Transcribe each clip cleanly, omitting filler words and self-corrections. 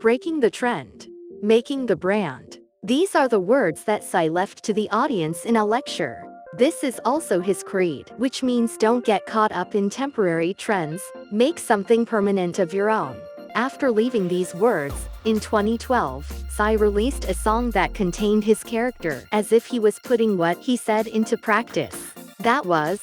breaking the trend, making the brand. These are the words that Psy left to the audience in a lecture. This is also his creed, which means don't get caught up in temporary trends, make something permanent of your own. After leaving these words, in 2012, Psy released a song that contained his character as if he was putting what he said into practice. That was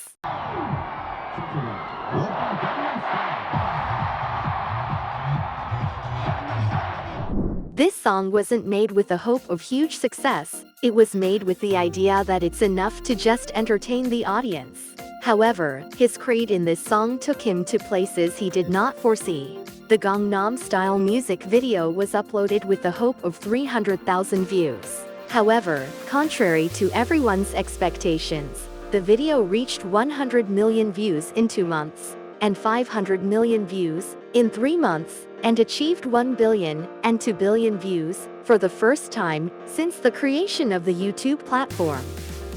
This song wasn't made with the hope of huge success, it was made with the idea that it's enough to just entertain the audience. However, his creed in this song took him to places he did not foresee. The Gangnam Style music video was uploaded with the hope of 300,000 views. However, contrary to everyone's expectations, the video reached 100 million views in 2 months, and 500 million views in 3 months, and achieved 1 billion and 2 billion views for the first time since the creation of the YouTube platform.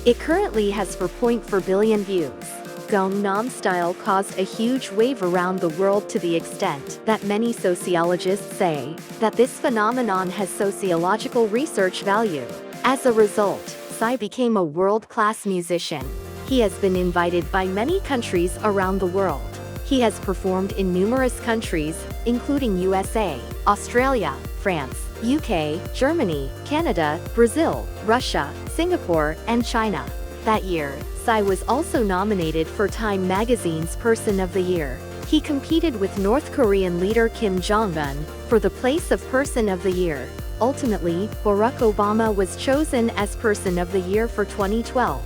It currently has 4.4 billion views. Gangnam Style caused a huge wave around the world to the extent that many sociologists say that this phenomenon has sociological research value. As a result, Psy became a world-class musician. He has been invited by many countries around the world. He has performed in numerous countries, including USA, Australia, France, UK, Germany, Canada, Brazil, Russia, Singapore, and China. That year, Psy was also nominated for Time magazine's Person of the Year. He competed with North Korean leader Kim Jong-un for the place of Person of the Year. Ultimately, Barack Obama was chosen as Person of the Year for 2012.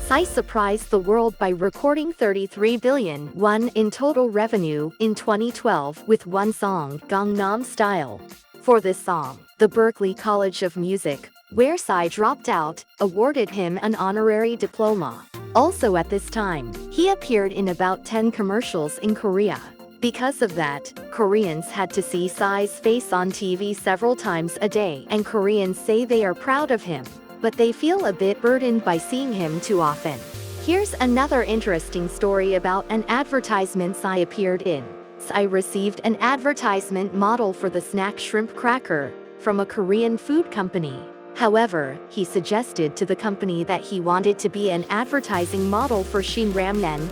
Psy surprised the world by recording 33 billion won in total revenue in 2012 with one song, Gangnam Style. For this song, the Berklee College of Music, where Psy dropped out, awarded him an honorary diploma. Also at this time, he appeared in about 10 commercials in Korea. Because of that, Koreans had to see Psy's face on TV several times a day, and Koreans say they are proud of him, but they feel a bit burdened by seeing him too often. Here's another interesting story about an advertisement Psy appeared in. Psy received an advertisement model for the snack shrimp cracker from a Korean food company. However, he suggested to the company that he wanted to be an advertising model for Shin Ramyeon,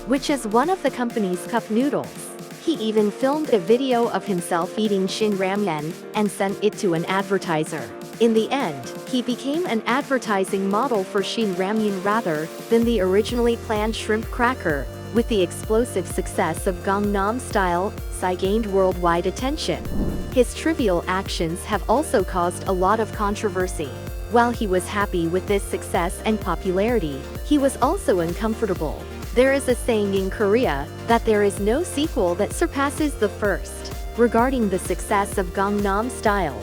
which is one of the company's cup noodles. He even filmed a video of himself eating Shin Ramyeon and sent it to an advertiser. In the end, he became an advertising model for Shin Ramyeon rather than the originally planned shrimp cracker. With the explosive success of Gangnam Style, Psy gained worldwide attention. His trivial actions have also caused a lot of controversy. While he was happy with this success and popularity, he was also uncomfortable. There is a saying in Korea that there is no sequel that surpasses the first. Regarding the success of Gangnam Style,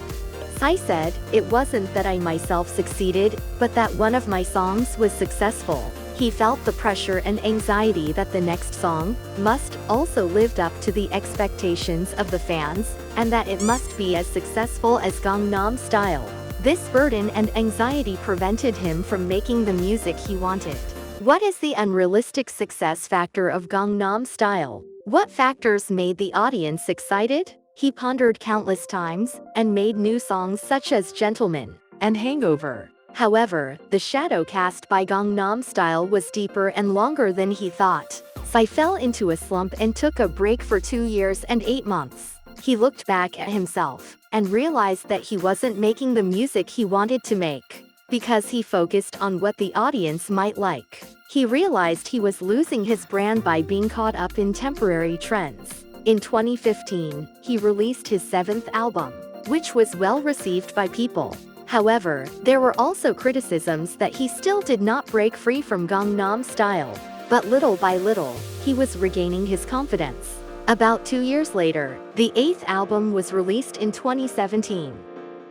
Psy said, "It wasn't that I myself succeeded, but that one of my songs was successful." He felt the pressure and anxiety that the next song must also lived up to the expectations of the fans, and that it must be as successful as Gangnam Style. This burden and anxiety prevented him from making the music he wanted. What is the unrealistic success factor of Gangnam Style? What factors made the audience excited? He pondered countless times and made new songs such as Gentleman and Hangover. However, the shadow cast by Gangnam Style was deeper and longer than he thought. Psy fell into a slump and took a break for 2 years and 8 months. He looked back at himself and realized that he wasn't making the music he wanted to make because he focused on what the audience might like. He realized he was losing his brand by being caught up in temporary trends. In 2015, he released his 7th album, which was well received by people. However, there were also criticisms that he still did not break free from Gangnam Style. But little by little, he was regaining his confidence. About 2 years later, the 8th album was released in 2017.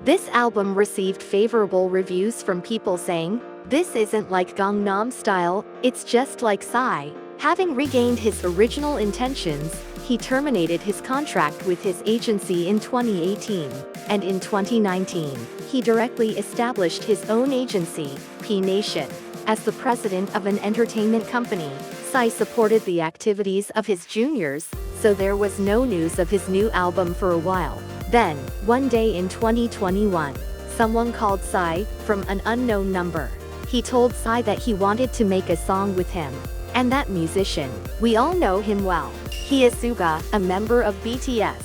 This album received favorable reviews from people saying, "This isn't like Gangnam Style, it's just like Psy." Having regained his original intentions, he terminated his contract with his agency in 2018, and in 2019, he directly established his own agency, P Nation. As the president of an entertainment company, Psy supported the activities of his juniors, so there was no news of his new album for a while. Then, one day in 2021, someone called Psy from an unknown number. He told Psy that he wanted to make a song with him. And that musician, we all know him well. He is Suga, a member of BTS.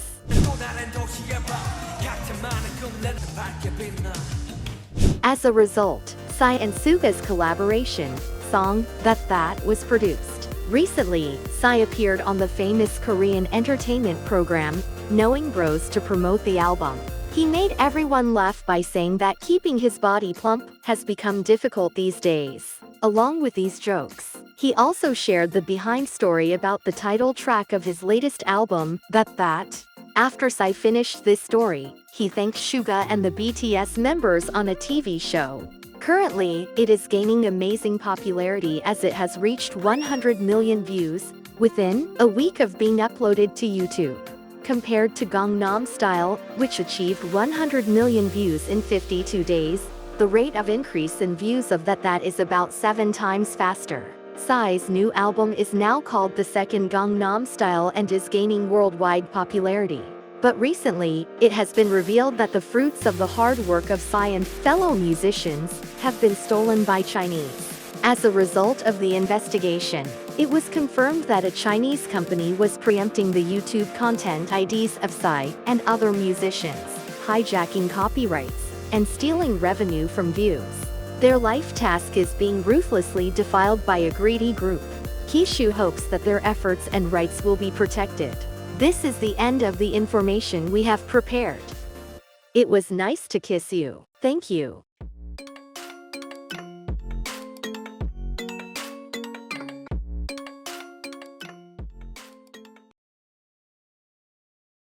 As a result, Psy and Suga's collaboration song, That was produced. Recently, Psy appeared on the famous Korean entertainment program, Knowing Bros, to promote the album. He made everyone laugh by saying that keeping his body plump has become difficult these days. Along with these jokes, he also shared the behind story about the title track of his latest album, That. After Psy finished this story, he thanked Suga and the BTS members on a TV show. Currently, it is gaining amazing popularity as it has reached 100 million views within a week of being uploaded to YouTube. Compared to Gangnam Style, which achieved 100 million views in 52 days, the rate of increase in views of That is about 7 times faster. Psy's new album is now called the second Gangnam Style and is gaining worldwide popularity. But recently, it has been revealed that the fruits of the hard work of Psy and fellow musicians have been stolen by Chinese. As a result of the investigation, it was confirmed that a Chinese company was preempting the YouTube content IDs of Psy and other musicians, hijacking copyrights, and stealing revenue from views. Their life task is being ruthlessly defiled by a greedy group. Kissue hopes that their efforts and rights will be protected. This is the end of the information we have prepared. It was nice to kiss you. Thank you.